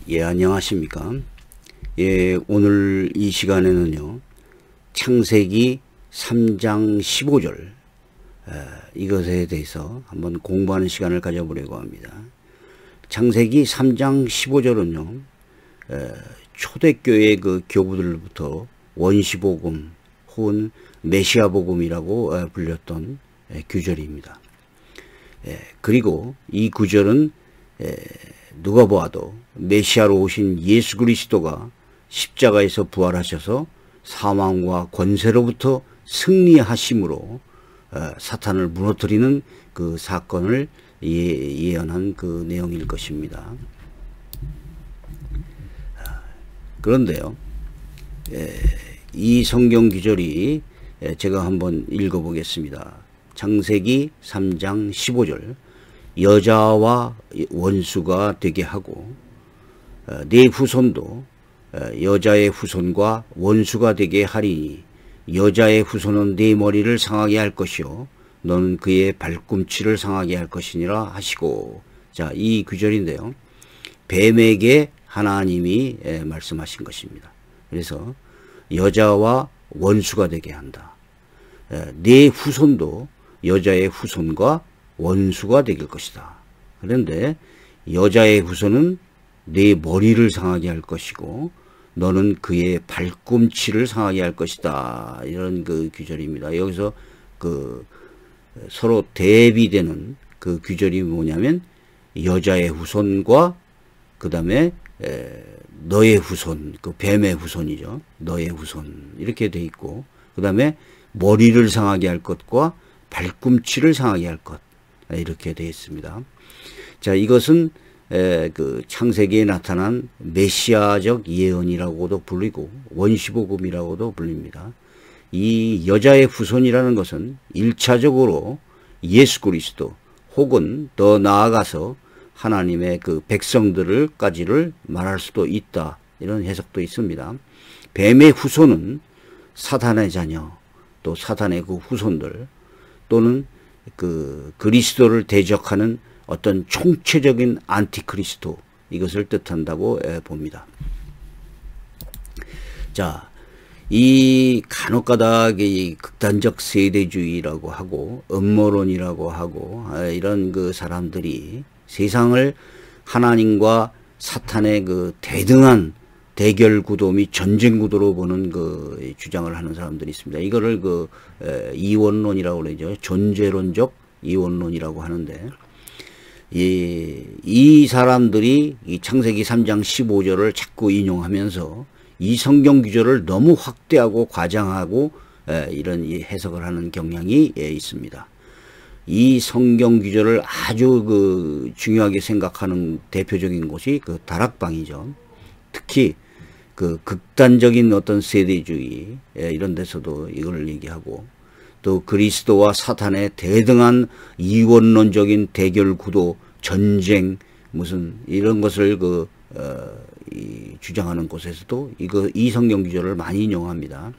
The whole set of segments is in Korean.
안녕하십니까. 오늘 이 시간에는요, 창세기 3장 15절, 이것에 대해서 한번 공부하는 시간을 가져보려고 합니다. 창세기 3장 15절은요, 초대교회 그 교부들부터 원시복음 혹은 메시아복음이라고 불렸던 구절입니다. 그리고 이 구절은 누가 보아도 메시아로 오신 예수 그리스도가 십자가에서 부활하셔서 사망과 권세로부터 승리하심으로 사탄을 무너뜨리는 그 사건을 예언한 그 내용일 것입니다. 그런데요, 이 성경 구절이 제가 한번 읽어보겠습니다. 창세기 3장 15절, 여자와 원수가 되게 하고 네 후손도 여자의 후손과 원수가 되게 하리니 여자의 후손은 네 머리를 상하게 할 것이요 너는 그의 발꿈치를 상하게 할 것이니라 하시고. 자, 이 구절인데요, 뱀에게 하나님이 말씀하신 것입니다. 그래서 여자와 원수가 되게 한다. 네 후손도 여자의 후손과 원수가 될 것이다. 그런데 여자의 후손은 네 머리를 상하게 할 것이고 너는 그의 발꿈치를 상하게 할 것이다. 이런 그 구절입니다. 여기서 그 서로 대비되는 그 구절이 뭐냐면 여자의 후손과 그 다음에 너의 후손, 그 뱀의 후손이죠. 너의 후손 이렇게 돼 있고, 그 다음에 머리를 상하게 할 것과 발꿈치를 상하게 할 것, 이렇게 되어 있습니다. 자, 이것은 그 창세기에 나타난 메시아적 예언이라고도 불리고 원시복음이라고도 불립니다. 이 여자의 후손이라는 것은 1차적으로 예수 그리스도 혹은 더 나아가서 하나님의 그 백성들을까지를 말할 수도 있다. 이런 해석도 있습니다. 뱀의 후손은 사탄의 자녀, 또 사탄의 그 후손들, 또는 그 그리스도를 대적하는 어떤 총체적인 안티크리스도, 이것을 뜻한다고 봅니다. 자, 이 간혹가다하게 이 극단적 세대주의라고 하고 음모론이라고 하고 이런 그 사람들이 세상을 하나님과 사탄의 그 대등한 대결 구도 및 전쟁 구도로 보는 그 주장을 하는 사람들이 있습니다. 이거를 그 이원론이라고 그러죠. 존재론적 이원론이라고 하는데, 이 사람들이 이 창세기 3장 15절을 자꾸 인용하면서 이 성경 구절을 너무 확대하고 과장하고 이런 해석을 하는 경향이 있습니다. 이 성경 구절을 아주 그 중요하게 생각하는 대표적인 곳이 그 다락방이죠. 특히 그 극단적인 어떤 세대주의 이런 데서도 이걸 얘기하고, 또 그리스도와 사탄의 대등한 이원론적인 대결 구도, 전쟁, 무슨 이런 것을 주장하는 곳에서도 이 성경 구절을 많이 인용합니다.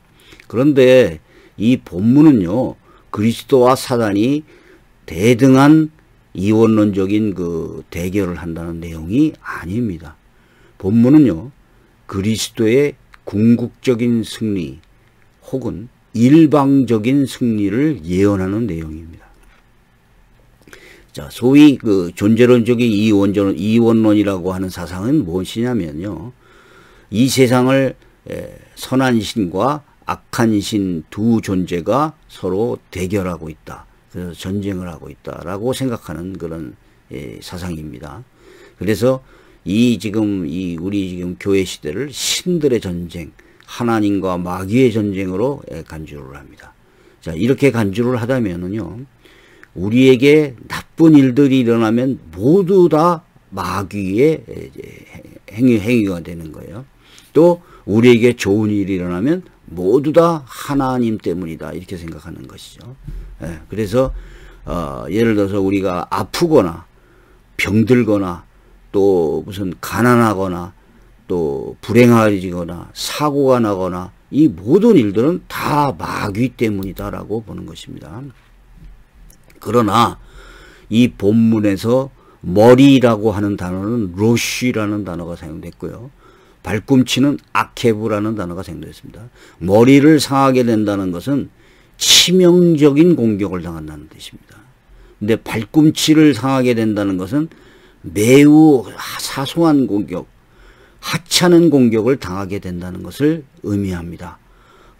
그런데 이 본문은요, 그리스도와 사탄이 대등한 이원론적인 그 대결을 한다는 내용이 아닙니다. 본문은요, 그리스도의 궁극적인 승리 혹은 일방적인 승리를 예언하는 내용입니다. 자, 소위 그 존재론적인 이원론이라고 하는 사상은 무엇이냐면요, 이 세상을 선한 신과 악한 신 두 존재가 서로 대결하고 있다. 그래서 전쟁을 하고 있다라고 생각하는 그런 사상입니다. 그래서 우리 지금 교회 시대를 신들의 전쟁, 하나님과 마귀의 전쟁으로 간주를 합니다. 자, 이렇게 간주를 하다면은요, 우리에게 나쁜 일들이 일어나면 모두 다 마귀의 행위가 되는 거예요. 또 우리에게 좋은 일이 일어나면 모두 다 하나님 때문이다, 이렇게 생각하는 것이죠. 그래서 예를 들어서 우리가 아프거나 병들거나 또 무슨 가난하거나 또 불행해지거나 사고가 나거나 이 모든 일들은 다 마귀 때문이다라고 보는 것입니다. 그러나 이 본문에서 머리라고 하는 단어는 로쉬라는 단어가 사용됐고요. 발꿈치는 아케브라는 단어가 사용됐습니다. 머리를 상하게 된다는 것은 치명적인 공격을 당한다는 뜻입니다. 근데 발꿈치를 상하게 된다는 것은 매우 사소한 공격, 하찮은 공격을 당하게 된다는 것을 의미합니다.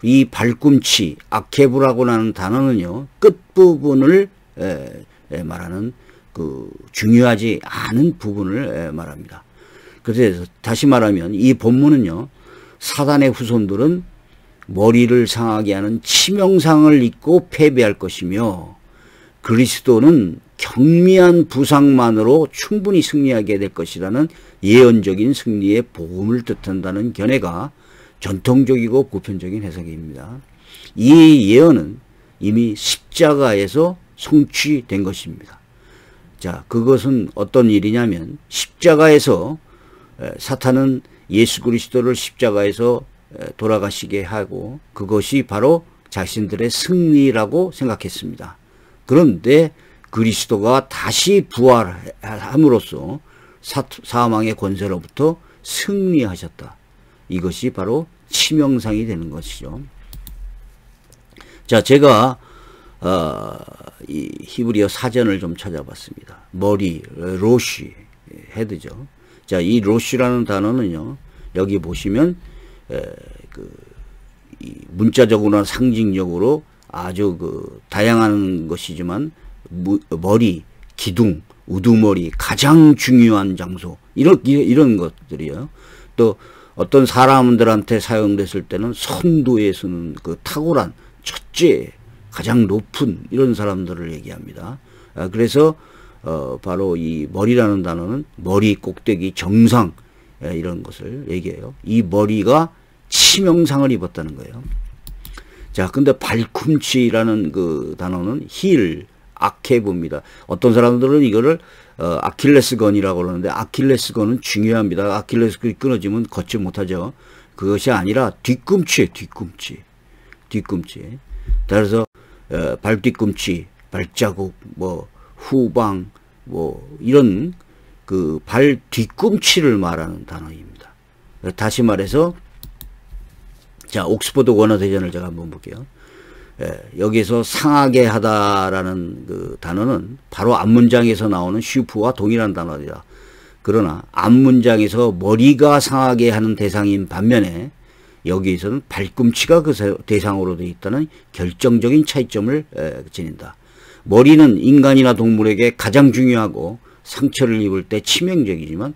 이 발꿈치, 아케브라고 하는 단어는요, 끝부분을 말하는 그 중요하지 않은 부분을 말합니다. 그래서 다시 말하면 이 본문은요, 사단의 후손들은 머리를 상하게 하는 치명상을 입고 패배할 것이며 그리스도는 경미한 부상만으로 충분히 승리하게 될 것이라는 예언적인 승리의 복음을 뜻한다는 견해가 전통적이고 보편적인 해석입니다. 이 예언은 이미 십자가에서 성취된 것입니다. 자, 그것은 어떤 일이냐면 십자가에서 사탄은 예수 그리스도를 십자가에서 돌아가시게 하고 그것이 바로 자신들의 승리라고 생각했습니다. 그런데 그리스도가 다시 부활함으로써 사망의 권세로부터 승리하셨다. 이것이 바로 치명상이 되는 것이죠. 자, 제가 이 히브리어 사전을 좀 찾아봤습니다. 머리, 로쉬, 헤드죠. 자, 이 로쉬라는 단어는요, 여기 보시면 이 문자적으로나 상징적으로 아주 다양한 것이지만 머리, 기둥, 우두머리, 가장 중요한 장소 이런 것들이요. 또 어떤 사람들한테 사용됐을 때는 선도에 서는 그 탁월한 첫째, 가장 높은 이런 사람들을 얘기합니다. 그래서 바로 이 머리라는 단어는 머리 꼭대기 정상 이런 것을 얘기해요. 이 머리가 치명상을 입었다는 거예요. 자, 근데 발꿈치라는 그 단어는 힐, 아케브입니다. 어떤 사람들은 이거를 아킬레스건이라고 그러는데 아킬레스건은 중요합니다. 아킬레스건이 끊어지면 걷지 못하죠. 그것이 아니라 뒤꿈치에 뒤꿈치. 그래서 발뒤꿈치, 발자국, 후방, 이런 그 발 뒤꿈치를 말하는 단어입니다. 다시 말해서 자, 옥스퍼드 원어 대전을 제가 한번 볼게요. 여기서 상하게 하다라는 그 단어는 바로 앞문장에서 나오는 슈프와 동일한 단어이다. 그러나 앞문장에서 머리가 상하게 하는 대상인 반면에 여기에서는 발꿈치가 그 대상으로 되어 있다는 결정적인 차이점을 지닌다. 머리는 인간이나 동물에게 가장 중요하고 상처를 입을 때 치명적이지만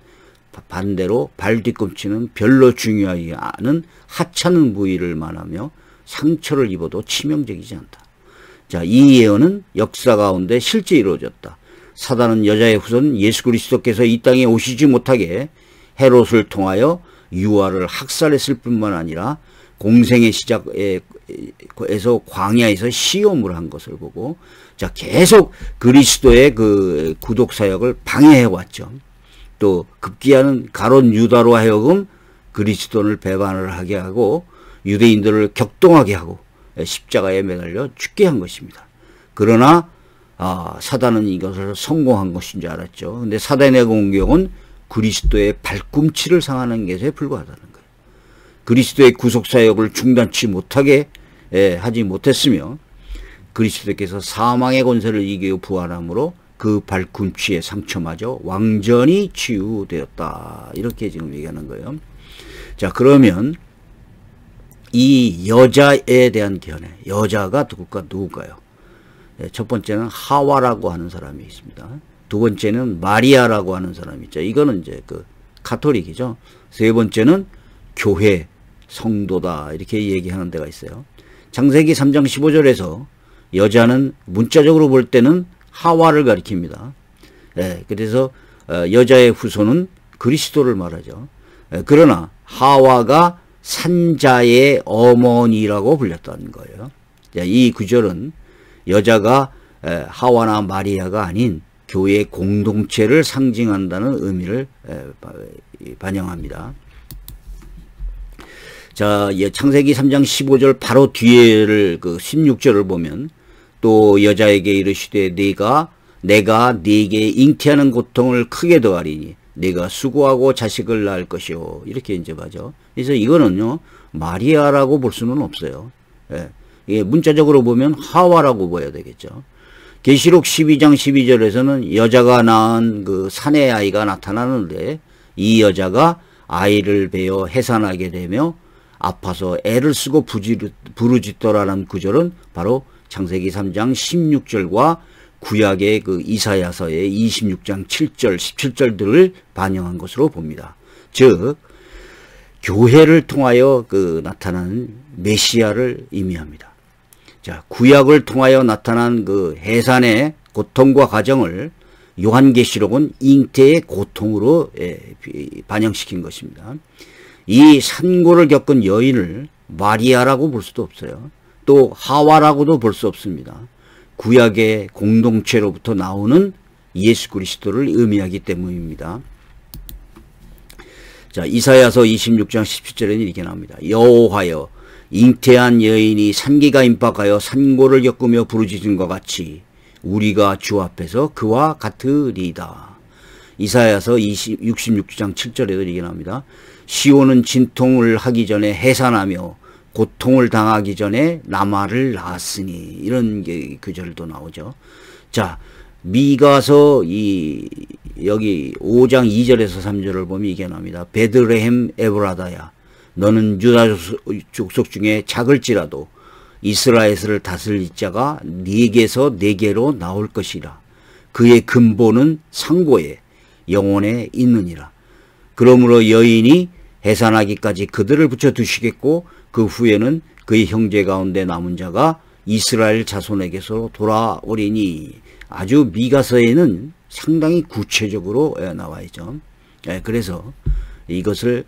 반대로 발 뒤꿈치는 별로 중요하지 않은 하찮은 부위를 말하며 상처를 입어도 치명적이지 않다. 자, 이 예언은 역사 가운데 실제 이루어졌다. 사단은 여자의 후손 예수 그리스도께서 이 땅에 오시지 못하게 헤롯을 통하여 유아를 학살했을 뿐만 아니라 공생의 시작에서 광야에서 시험을 한 것을 보고 자, 계속 그리스도의 그 구독 사역을 방해해 왔죠. 또 급기야는 가론 유다로 하여금 그리스도를 배반을 하게 하고 유대인들을 격동하게 하고 십자가에 매달려 죽게 한 것입니다. 그러나 사단은 이것을 성공한 것인 줄 알았죠. 근데 사단의 공격은 그리스도의 발꿈치를 상하는 것에 불과하다는 거예요. 그리스도의 구속사역을 중단치 못하게 하지 못했으며 그리스도께서 사망의 권세를 이기고 부활함으로 그 발꿈치의 상처마저 완전히 치유되었다. 이렇게 지금 얘기하는 거예요. 자, 그러면 이 여자에 대한 견해, 여자가 누굴까요? 첫 번째는 하와라고 하는 사람이 있습니다. 두 번째는 마리아라고 하는 사람이 있죠. 이거는 이제 그 가톨릭이죠. 세 번째는 교회, 성도다. 이렇게 얘기하는 데가 있어요. 창세기 3장 15절에서 여자는 문자적으로 볼 때는 하와를 가리킵니다. 그래서 여자의 후손은 그리스도를 말하죠. 그러나 하와가 산자의 어머니라고 불렸다는 거예요. 이 구절은 여자가 하와나 마리아가 아닌 교회의 공동체를 상징한다는 의미를 반영합니다. 자, 창세기 3장 15절 바로 뒤에를 그 16절을 보면 또 여자에게 이르시되 네가 내가 네게 잉태하는 고통을 크게 더하리니 내가 수고하고 자식을 낳을 것이요. 이렇게 이제 가죠. 그래서 이거는요, 마리아라고 볼 수는 없어요. 예. 이게 문자적으로 보면 하와라고 봐야 되겠죠. 계시록 12장 12절에서는 여자가 낳은 그 사내 아이가 나타나는데 이 여자가 아이를 베어 해산하게 되며 아파서 애를 쓰고 부르짖더라는 구절은 바로 창세기 3장 16절과 구약의 그 이사야서의 26장 7절 17절들을 반영한 것으로 봅니다. 즉 교회를 통하여 그 나타나는 메시아를 의미합니다. 자, 구약을 통하여 나타난 그 해산의 고통과 과정을 요한계시록은 잉태의 고통으로 반영시킨 것입니다. 이 산고를 겪은 여인을 마리아라고 볼 수도 없어요. 또 하와라고도 볼 수 없습니다. 구약의 공동체로부터 나오는 예수 그리스도를 의미하기 때문입니다. 자, 이사야서 26장 17절에는 이렇게 나옵니다. 여호와여, 잉태한 여인이 산기가 임박하여 산고를 겪으며 부르짖은 것 같이 우리가 주 앞에서 그와 같으리이다. 이사야서 66장 7절에도 이렇게 나옵니다. 시온은 진통을 하기 전에 해산하며 고통을 당하기 전에 나말을 낳았으니, 이런 구절도 나오죠. 자, 미가서 여기 5장 2절에서 3절을 보면 이게 나옵니다. 베들레헴 에브라다야, 너는 유다 족속 중에 작을지라도 이스라엘을 다스릴 자가 네게서 네게로 나올 것이라. 그의 근본은 상고에 영원에 있느니라. 그러므로 여인이 해산하기까지 그들을 붙여두시겠고 그 후에는 그의 형제 가운데 남은 자가 이스라엘 자손에게서 돌아오리니. 아주 미가서에는 상당히 구체적으로 나와 있죠. 그래서 이것을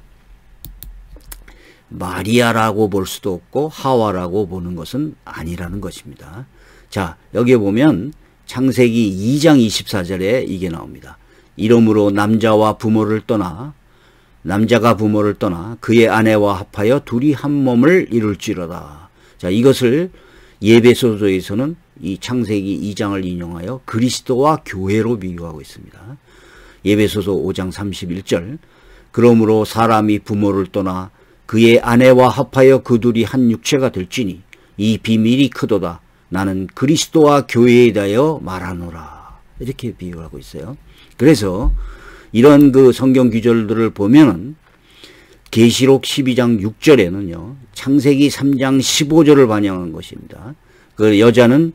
마리아라고 볼 수도 없고 하와라고 보는 것은 아니라는 것입니다. 자, 여기에 보면 창세기 2장 24절에 이게 나옵니다. 이러므로 남자가 부모를 떠나 그의 아내와 합하여 둘이 한 몸을 이룰지로다. 자, 이것을 예배소서에서는 이 창세기 2장을 인용하여 그리스도와 교회로 비유하고 있습니다. 예배소서 5장 31절, 그러므로 사람이 부모를 떠나 그의 아내와 합하여 그 둘이 한 육체가 될지니 이 비밀이 크도다. 나는 그리스도와 교회에 대하여 말하노라. 이렇게 비유하고 있어요. 그래서 이런 그 성경 구절들을 보면은 계시록 12장 6절에는요, 창세기 3장 15절을 반영한 것입니다. 그 여자는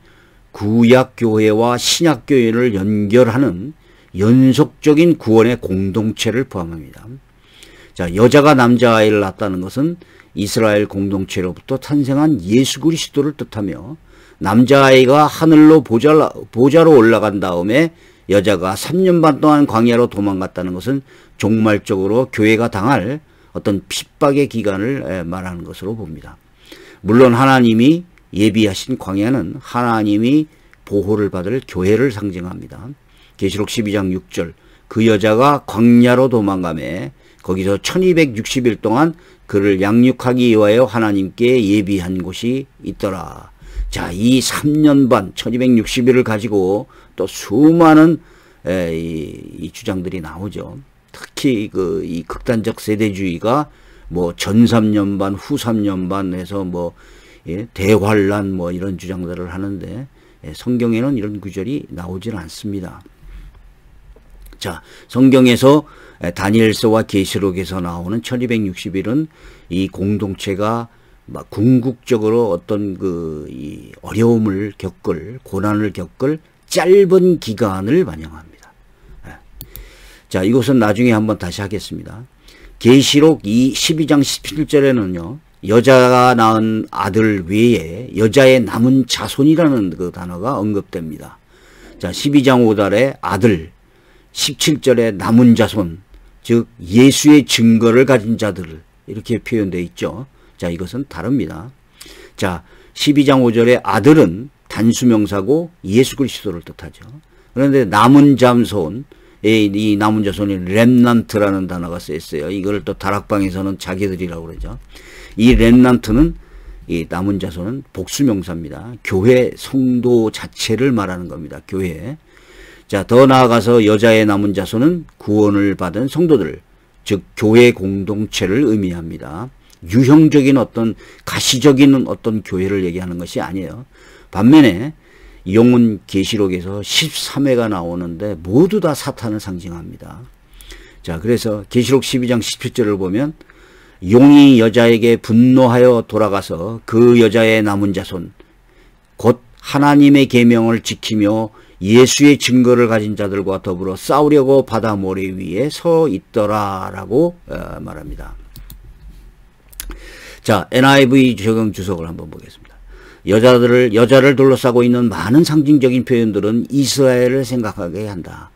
구약교회와 신약교회를 연결하는 연속적인 구원의 공동체를 포함합니다. 자, 여자가 남자아이를 낳았다는 것은 이스라엘 공동체로부터 탄생한 예수 그리스도를 뜻하며, 남자아이가 하늘로 보좌로 올라간 다음에 여자가 3년 반 동안 광야로 도망갔다는 것은 종말적으로 교회가 당할 어떤 핍박의 기간을 말하는 것으로 봅니다. 물론 하나님이 예비하신 광야는 하나님이 보호를 받을 교회를 상징합니다. 계시록 12장 6절, 그 여자가 광야로 도망가매 거기서 1260일 동안 그를 양육하기 위하여 하나님께 예비한 곳이 있더라. 자, 이 3년 반 1260일을 가지고 또 수많은 이 주장들이 나오죠. 특히 이 극단적 세대주의가 뭐 전 3년 반, 후 3년 반 해서 뭐 대환란 뭐 이런 주장들을 하는데 성경에는 이런 구절이 나오질 않습니다. 자, 성경에서 다니엘서와 계시록에서 나오는 1260일은 이 공동체가 막 궁극적으로 어떤 이 어려움을 고난을 겪을 짧은 기간을 반영합니다. 자, 이것은 나중에 한번 다시 하겠습니다. 계시록 12장 17절에는요, 여자가 낳은 아들 외에 여자의 남은 자손이라는 그 단어가 언급됩니다. 자, 12장 5절에 아들, 17절에 남은 자손, 즉 예수의 증거를 가진 자들, 이렇게 표현되어 있죠. 자, 이것은 다릅니다. 자, 12장 5절에 아들은 단수명사고 예수 그리스도를 뜻하죠. 그런데 남은 자손, 이 남은 자손이 렘넌트라는 단어가 쓰였어요. 이걸 또 다락방에서는 자기들이라고 그러죠. 이 렘넌트는, 이 남은 자손은 복수명사입니다. 교회 성도 자체를 말하는 겁니다. 교회. 자, 더 나아가서 여자의 남은 자손은 구원을 받은 성도들, 즉 교회 공동체를 의미합니다. 유형적인 어떤 가시적인 어떤 교회를 얘기하는 것이 아니에요. 반면에 용은 계시록에서 13회가 나오는데 모두 다 사탄을 상징합니다. 자, 그래서 계시록 12장 17절을 보면 용이 여자에게 분노하여 돌아가서 그 여자의 남은 자손 곧 하나님의 계명을 지키며 예수의 증거를 가진 자들과 더불어 싸우려고 바다 모래 위에 서 있더라라고 말합니다. 자, NIV 적용 주석을 한번 보겠습니다. 여자를 둘러싸고 있는 많은 상징적인 표현들은 이스라엘을 생각하게 한다.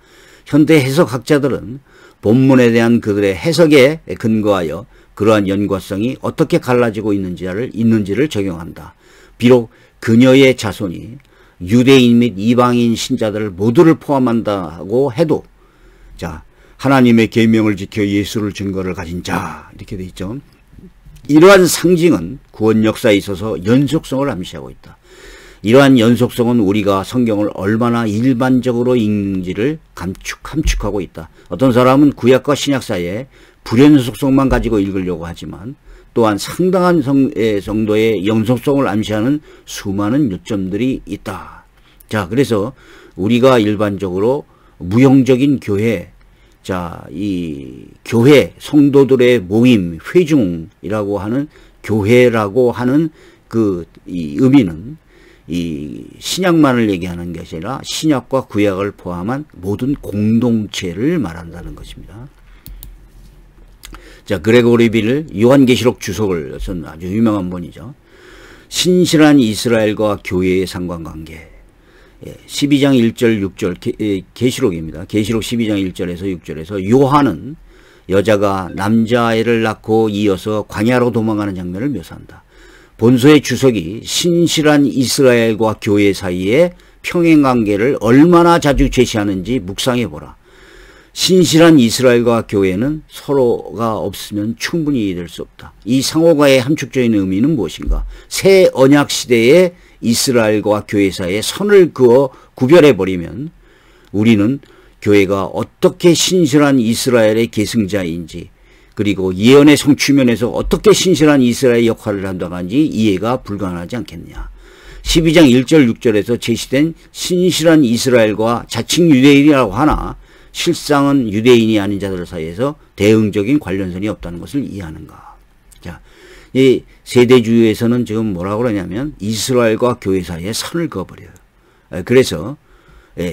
현대 해석학자들은 본문에 대한 그들의 해석에 근거하여 그러한 연관성이 어떻게 갈라지고 있는지를 적용한다. 비록 그녀의 자손이 유대인 및 이방인 신자들 모두를 포함한다고 해도, 자, 하나님의 계명을 지켜 예수를 증거를 가진 자, 이렇게 돼 있죠. 이러한 상징은 구원 역사에 있어서 연속성을 암시하고 있다. 이러한 연속성은 우리가 성경을 얼마나 일반적으로 읽는지를 감축하고 있다. 어떤 사람은 구약과 신약 사이에 불연속성만 가지고 읽으려고 하지만 또한 상당한 정도의 연속성을 암시하는 수많은 요점들이 있다. 자, 그래서 우리가 일반적으로 무형적인 교회, 자, 이 교회, 성도들의 모임, 회중이라고 하는 교회라고 하는 이 의미는 이 신약만을 얘기하는 것이 아니라 신약과 구약을 포함한 모든 공동체를 말한다는 것입니다. 자, 그레고리 빌 요한계시록 주석을 쓴 아주 유명한 분이죠. 신실한 이스라엘과 교회의 상관관계. 12장 1절 6절 계시록입니다. 계시록 12장 1절에서 6절에서 요한은 여자가 남자아이를 낳고 이어서 광야로 도망가는 장면을 묘사한다. 본서의 주석이 신실한 이스라엘과 교회 사이의 평행관계를 얼마나 자주 제시하는지 묵상해보라. 신실한 이스라엘과 교회는 서로가 없으면 충분히 이해될 수 없다. 이 상호가의 함축적인 의미는 무엇인가? 새 언약 시대의 이스라엘과 교회 사이에 선을 그어 구별해버리면 우리는 교회가 어떻게 신실한 이스라엘의 계승자인지, 그리고 예언의 성취면에서 어떻게 신실한 이스라엘의 역할을 한다는지 이해가 불가능하지 않겠냐. 12장 1절 6절에서 제시된 신실한 이스라엘과 자칭 유대인이라고 하나 실상은 유대인이 아닌 자들 사이에서 대응적인 관련선이 없다는 것을 이해하는가. 자, 이 세대주의에서는 지금 뭐라고 그러냐면 이스라엘과 교회 사이에 선을 그어버려요. 그래서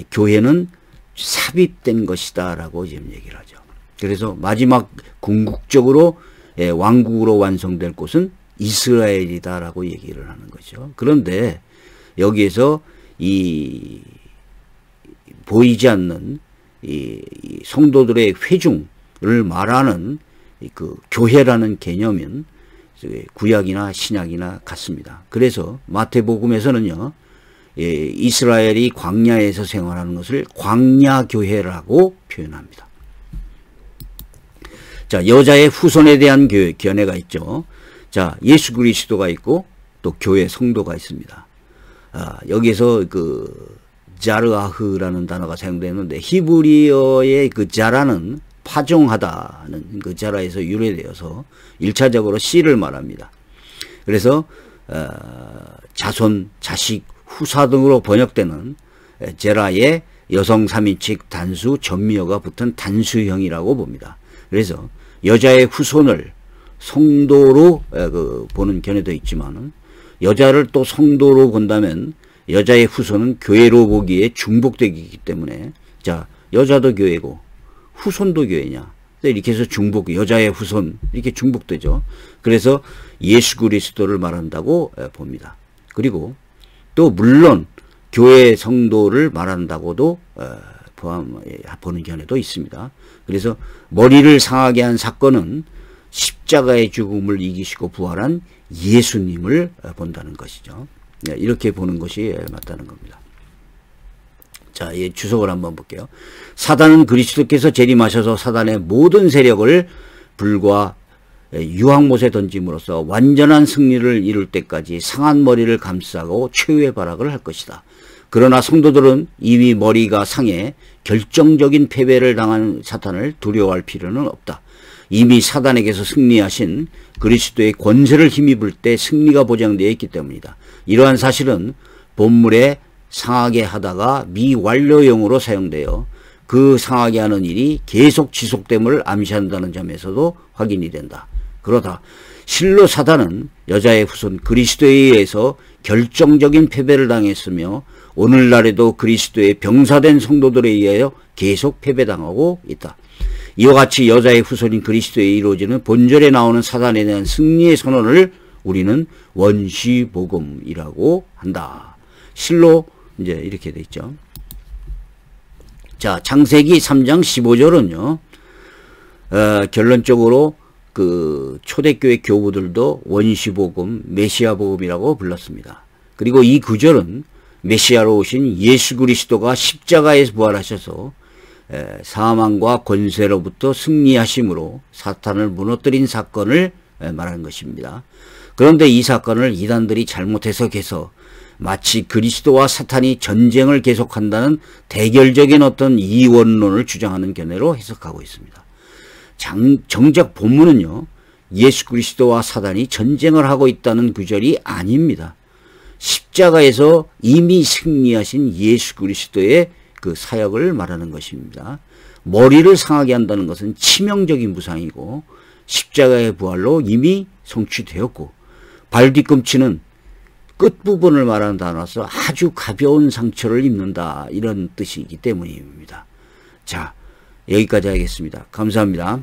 교회는 삽입된 것이다 라고 지금 얘기를 하죠. 그래서 마지막 궁극적으로 왕국으로 완성될 곳은 이스라엘이다 라고 얘기를 하는 거죠. 그런데 여기에서 이 보이지 않는 이 성도들의 회중을 말하는 그 교회라는 개념은 구약이나 신약이나 같습니다. 그래서 마태복음에서는요, 이스라엘이 광야에서 생활하는 것을 광야교회라고 표현합니다. 자, 여자의 후손에 대한 견해가 있죠. 자, 예수 그리스도가 있고 또 교회 성도가 있습니다. 여기서 자르아흐라는 단어가 사용되는데 히브리어의 자라는 파종하다는 그 자라에서 유래되어서 1차적으로 씨를 말합니다. 그래서 자손, 자식, 후사 등으로 번역되는 제라의 여성 3인칭 단수 전미어가 붙은 단수형이라고 봅니다. 그래서 여자의 후손을 성도로 보는 견해도 있지만 여자를 또 성도로 본다면 여자의 후손은 교회로 보기에 중복되기 때문에, 자, 여자도 교회고 후손도 교회냐, 이렇게 해서 여자의 후손 이렇게 중복되죠. 그래서 예수 그리스도를 말한다고 봅니다. 그리고 또 물론 교회 성도를 말한다고도 보는 견해도 있습니다. 그래서 머리를 상하게 한 사건은 십자가의 죽음을 이기시고 부활한 예수님을 본다는 것이죠. 이렇게 보는 것이 맞다는 겁니다. 자, 이 주석을 한번 볼게요. 사단은 그리스도께서 재림하셔서 사단의 모든 세력을 불과 유황못에 던짐으로써 완전한 승리를 이룰 때까지 상한 머리를 감싸고 최후의 발악을 할 것이다. 그러나 성도들은 이미 머리가 상해 결정적인 패배를 당한 사탄을 두려워할 필요는 없다. 이미 사단에게서 승리하신 그리스도의 권세를 힘입을 때 승리가 보장되어 있기 때문이다. 이러한 사실은 본문에 상하게 하다가 미완료형으로 사용되어 그 상하게 하는 일이 계속 지속됨을 암시한다는 점에서도 확인이 된다. 그러다 실로 사단은 여자의 후손 그리스도에 의해서 결정적인 패배를 당했으며 오늘날에도 그리스도의 병사된 성도들에 의하여 계속 패배당하고 있다. 이와 같이 여자의 후손인 그리스도에 이루어지는 본절에 나오는 사단에 대한 승리의 선언을 우리는 원시복음이라고 한다. 실로 이제 이렇게 돼 있죠. 자, 창세기 3장 15절은요. 결론적으로 그 초대교회 교부들도 원시복음, 메시아복음이라고 불렀습니다. 그리고 이 구절은 메시아로 오신 예수 그리스도가 십자가에서 부활하셔서 사망과 권세로부터 승리하심으로 사탄을 무너뜨린 사건을 말하는 것입니다. 그런데 이 사건을 이단들이 잘못 해석해서 마치 그리스도와 사탄이 전쟁을 계속한다는 대결적인 어떤 이원론을 주장하는 견해로 해석하고 있습니다. 정작 본문은요, 예수 그리스도와 사단이 전쟁을 하고 있다는 구절이 아닙니다. 십자가에서 이미 승리하신 예수 그리스도의 그 사역을 말하는 것입니다. 머리를 상하게 한다는 것은 치명적인 부상이고 십자가의 부활로 이미 성취되었고 발 뒤꿈치는 끝부분을 말하는 단어라서 아주 가벼운 상처를 입는다 이런 뜻이기 때문입니다. 자, 여기까지 하겠습니다. 감사합니다.